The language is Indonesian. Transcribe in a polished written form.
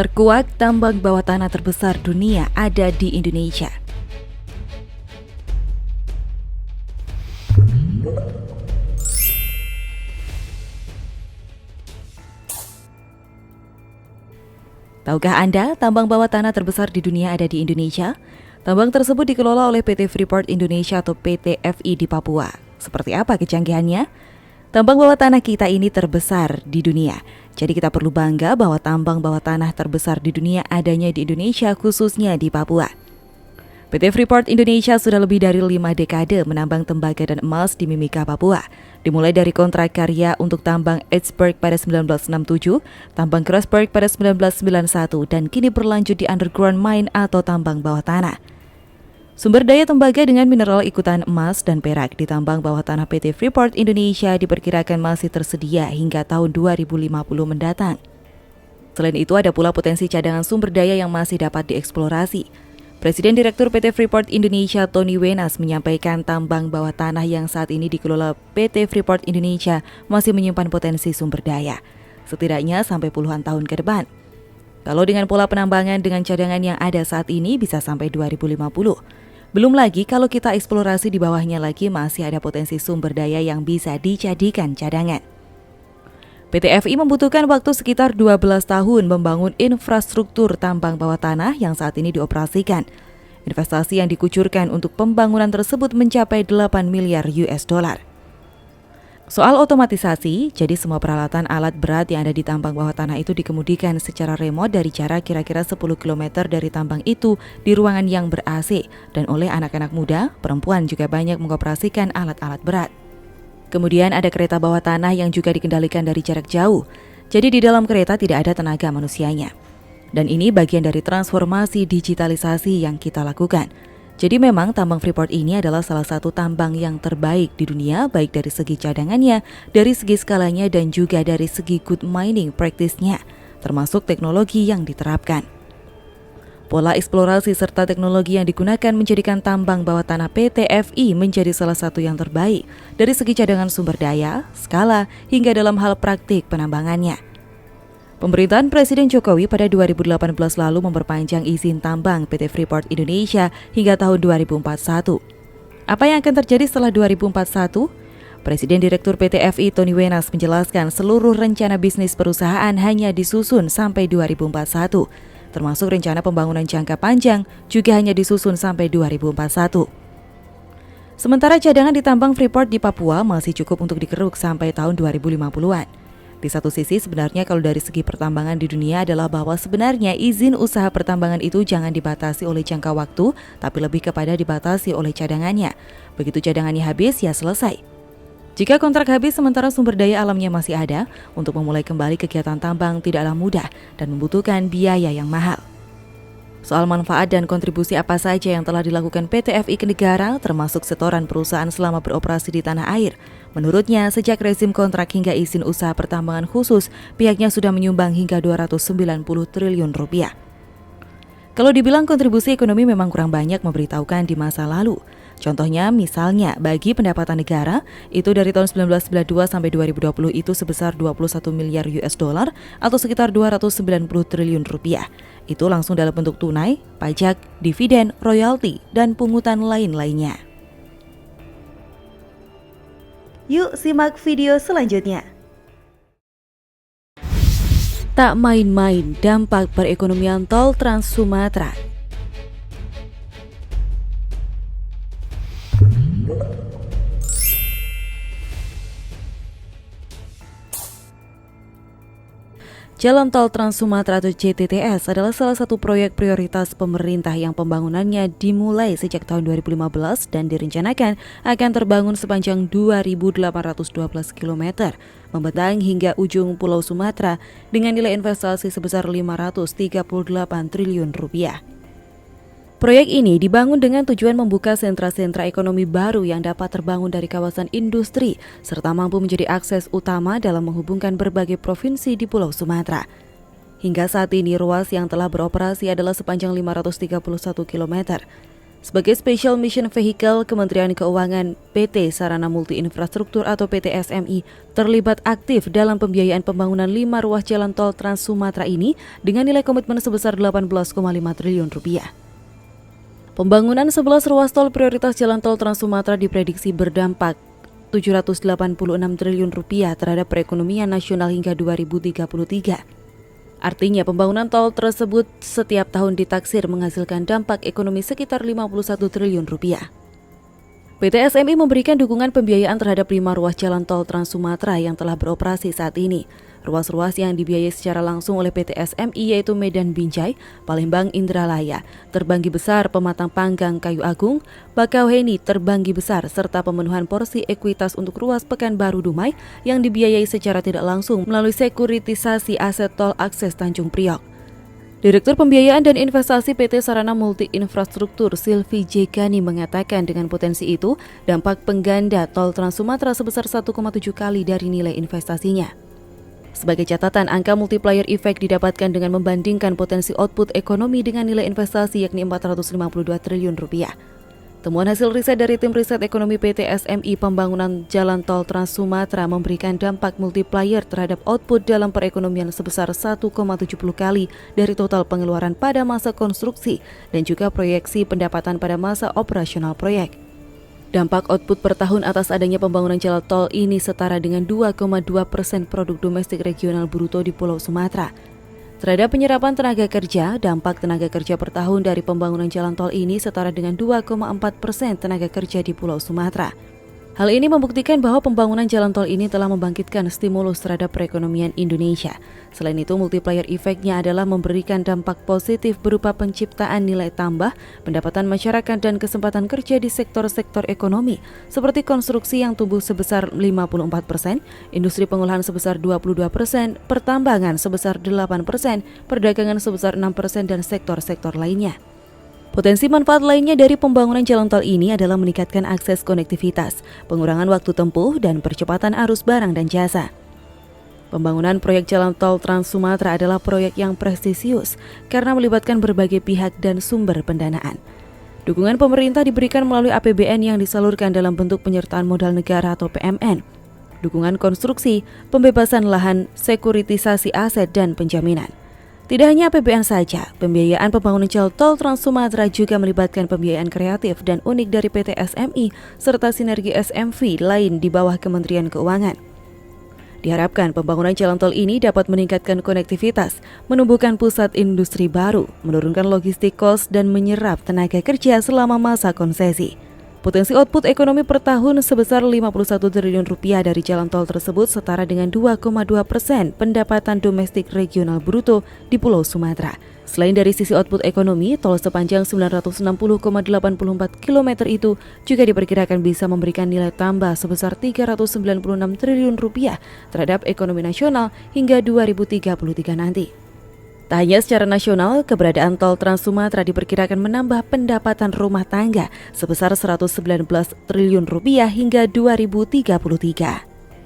Terkuak tambang bawah tanah terbesar dunia ada di Indonesia. Tahukah Anda, tambang bawah tanah terbesar di dunia ada di Indonesia? Tambang tersebut dikelola oleh PT Freeport Indonesia atau PT FI di Papua. Seperti apa kecanggihannya? Tambang bawah tanah kita ini terbesar di dunia. Jadi kita perlu bangga bahwa tambang bawah tanah terbesar di dunia adanya di Indonesia, khususnya di Papua. PT Freeport Indonesia sudah lebih dari 5 dekade menambang tembaga dan emas di Mimika, Papua. Dimulai dari kontrak karya untuk tambang Iceberg pada 1967, tambang Grasberg pada 1991, dan kini berlanjut di underground mine atau tambang bawah tanah. Sumber daya tembaga dengan mineral ikutan emas dan perak di tambang bawah tanah PT Freeport Indonesia diperkirakan masih tersedia hingga tahun 2050 mendatang. Selain itu ada pula potensi cadangan sumber daya yang masih dapat dieksplorasi. Presiden Direktur PT Freeport Indonesia Tony Wenas menyampaikan tambang bawah tanah yang saat ini dikelola PT Freeport Indonesia masih menyimpan potensi sumber daya, setidaknya sampai puluhan tahun ke depan. Kalau dengan pola penambangan dengan cadangan yang ada saat ini bisa sampai 2050. Belum lagi kalau kita eksplorasi di bawahnya lagi masih ada potensi sumber daya yang bisa dijadikan cadangan. PT FI membutuhkan waktu sekitar 12 tahun membangun infrastruktur tambang bawah tanah yang saat ini dioperasikan. Investasi yang dikucurkan untuk pembangunan tersebut mencapai 8 miliar US dollar. Soal otomatisasi, jadi semua peralatan alat berat yang ada di tambang bawah tanah itu dikemudikan secara remote dari jarak kira-kira 10 km dari tambang itu di ruangan yang ber-AC, dan oleh anak-anak muda, perempuan juga banyak mengoperasikan alat-alat berat. Kemudian ada kereta bawah tanah yang juga dikendalikan dari jarak jauh, jadi di dalam kereta tidak ada tenaga manusianya. Dan ini bagian dari transformasi digitalisasi yang kita lakukan. Jadi memang tambang Freeport ini adalah salah satu tambang yang terbaik di dunia, baik dari segi cadangannya, dari segi skalanya, dan juga dari segi good mining practice-nya, termasuk teknologi yang diterapkan. Pola eksplorasi serta teknologi yang digunakan menjadikan tambang bawah tanah PT FI menjadi salah satu yang terbaik dari segi cadangan sumber daya, skala, hingga dalam hal praktik penambangannya. Pemerintahan Presiden Jokowi pada 2018 lalu memperpanjang izin tambang PT Freeport Indonesia hingga tahun 2041. Apa yang akan terjadi setelah 2041? Presiden Direktur PT FI Tony Wenas menjelaskan seluruh rencana bisnis perusahaan hanya disusun sampai 2041, termasuk rencana pembangunan jangka panjang juga hanya disusun sampai 2041. Sementara cadangan di tambang Freeport di Papua masih cukup untuk dikeruk sampai tahun 2050-an. Di satu sisi sebenarnya kalau dari segi pertambangan di dunia adalah bahwa sebenarnya izin usaha pertambangan itu jangan dibatasi oleh jangka waktu, tapi lebih kepada dibatasi oleh cadangannya. Begitu cadangannya habis, ya selesai. Jika kontrak habis sementara sumber daya alamnya masih ada, untuk memulai kembali kegiatan tambang tidaklah mudah dan membutuhkan biaya yang mahal. Soal manfaat dan kontribusi apa saja yang telah dilakukan PT FI ke negara, termasuk setoran perusahaan selama beroperasi di tanah air. Menurutnya, sejak rezim kontrak hingga izin usaha pertambangan khusus, pihaknya sudah menyumbang hingga 290 triliun rupiah. Kalau dibilang kontribusi ekonomi memang kurang banyak memberitahukan di masa lalu. Contohnya, misalnya bagi pendapatan negara, itu dari tahun 1992 sampai 2020 itu sebesar 21 miliar US dollar atau sekitar 290 triliun rupiah. Itu langsung dalam bentuk tunai, pajak, dividen, royalti, dan pungutan lain-lainnya. Yuk simak video selanjutnya. Tak main-main dampak perekonomian tol Trans Sumatera. Jalan Tol Trans Sumatera atau JTTS adalah salah satu proyek prioritas pemerintah yang pembangunannya dimulai sejak tahun 2015 dan direncanakan akan terbangun sepanjang 2.812 km, membentang hingga ujung Pulau Sumatera dengan nilai investasi sebesar 538 triliun rupiah. Proyek ini dibangun dengan tujuan membuka sentra-sentra ekonomi baru yang dapat terbangun dari kawasan industri serta mampu menjadi akses utama dalam menghubungkan berbagai provinsi di Pulau Sumatera. Hingga saat ini ruas yang telah beroperasi adalah sepanjang 531 km. Sebagai Special Mission Vehicle, Kementerian Keuangan PT Sarana Multi Infrastruktur atau PT SMI terlibat aktif dalam pembiayaan pembangunan 5 ruas jalan tol Trans Sumatera ini dengan nilai komitmen sebesar 18,5 triliun rupiah. Pembangunan 11 ruas tol prioritas jalan tol Trans Sumatera diprediksi berdampak 786 triliun rupiah terhadap perekonomian nasional hingga 2033. Artinya pembangunan tol tersebut setiap tahun ditaksir menghasilkan dampak ekonomi sekitar 51 triliun rupiah. PT SMI memberikan dukungan pembiayaan terhadap 5 ruas jalan tol Trans Sumatera yang telah beroperasi saat ini. Ruas-ruas yang dibiayai secara langsung oleh PT SMI yaitu Medan Binjai, Palembang Indralaya, Terbanggi Besar, Pematang Panggang Kayu Agung, Bakauheni Terbanggi Besar, serta pemenuhan porsi ekuitas untuk ruas Pekanbaru Dumai yang dibiayai secara tidak langsung melalui sekuritisasi aset tol akses Tanjung Priok. Direktur Pembiayaan dan Investasi PT Sarana Multi Infrastruktur Silvi Jekani mengatakan dengan potensi itu, dampak pengganda tol Trans Sumatera sebesar 1,7 kali dari nilai investasinya. Sebagai catatan, angka multiplier effect didapatkan dengan membandingkan potensi output ekonomi dengan nilai investasi yakni 452 triliun rupiah. Temuan hasil riset dari tim riset ekonomi PT SMI pembangunan jalan tol Trans Sumatera memberikan dampak multiplier terhadap output dalam perekonomian sebesar 1,70 kali dari total pengeluaran pada masa konstruksi dan juga proyeksi pendapatan pada masa operasional proyek. Dampak output per tahun atas adanya pembangunan jalan tol ini setara dengan 2,2% produk domestik regional bruto di Pulau Sumatera. Terhadap penyerapan tenaga kerja, dampak tenaga kerja per tahun dari pembangunan jalan tol ini setara dengan 2,4% tenaga kerja di Pulau Sumatera. Hal ini membuktikan bahwa pembangunan jalan tol ini telah membangkitkan stimulus terhadap perekonomian Indonesia. Selain itu, multiplier effect-nya adalah memberikan dampak positif berupa penciptaan nilai tambah, pendapatan masyarakat dan kesempatan kerja di sektor-sektor ekonomi, seperti konstruksi yang tumbuh sebesar 54%, industri pengolahan sebesar 22%, pertambangan sebesar 8%, perdagangan sebesar 6% dan sektor-sektor lainnya. Potensi manfaat lainnya dari pembangunan jalan tol ini adalah meningkatkan akses konektivitas, pengurangan waktu tempuh, dan percepatan arus barang dan jasa. Pembangunan proyek jalan tol Trans Sumatera adalah proyek yang prestisius karena melibatkan berbagai pihak dan sumber pendanaan. Dukungan pemerintah diberikan melalui APBN yang disalurkan dalam bentuk penyertaan modal negara atau PMN, dukungan konstruksi, pembebasan lahan, sekuritisasi aset, dan penjaminan. Tidak hanya APBN saja, pembiayaan pembangunan jalan tol Trans Sumatera juga melibatkan pembiayaan kreatif dan unik dari PT SMI serta sinergi SMV lain di bawah Kementerian Keuangan. Diharapkan pembangunan jalan tol ini dapat meningkatkan konektivitas, menumbuhkan pusat industri baru, menurunkan logistik cost dan menyerap tenaga kerja selama masa konsesi. Potensi output ekonomi per tahun sebesar 51 triliun rupiah dari jalan tol tersebut setara dengan 2,2% pendapatan domestik regional bruto di Pulau Sumatera. Selain dari sisi output ekonomi, tol sepanjang 960,84 km itu juga diperkirakan bisa memberikan nilai tambah sebesar 396 triliun rupiah terhadap ekonomi nasional hingga 2033 nanti. Tak hanya secara nasional, keberadaan tol Trans Sumatera diperkirakan menambah pendapatan rumah tangga sebesar 119 triliun rupiah hingga 2033.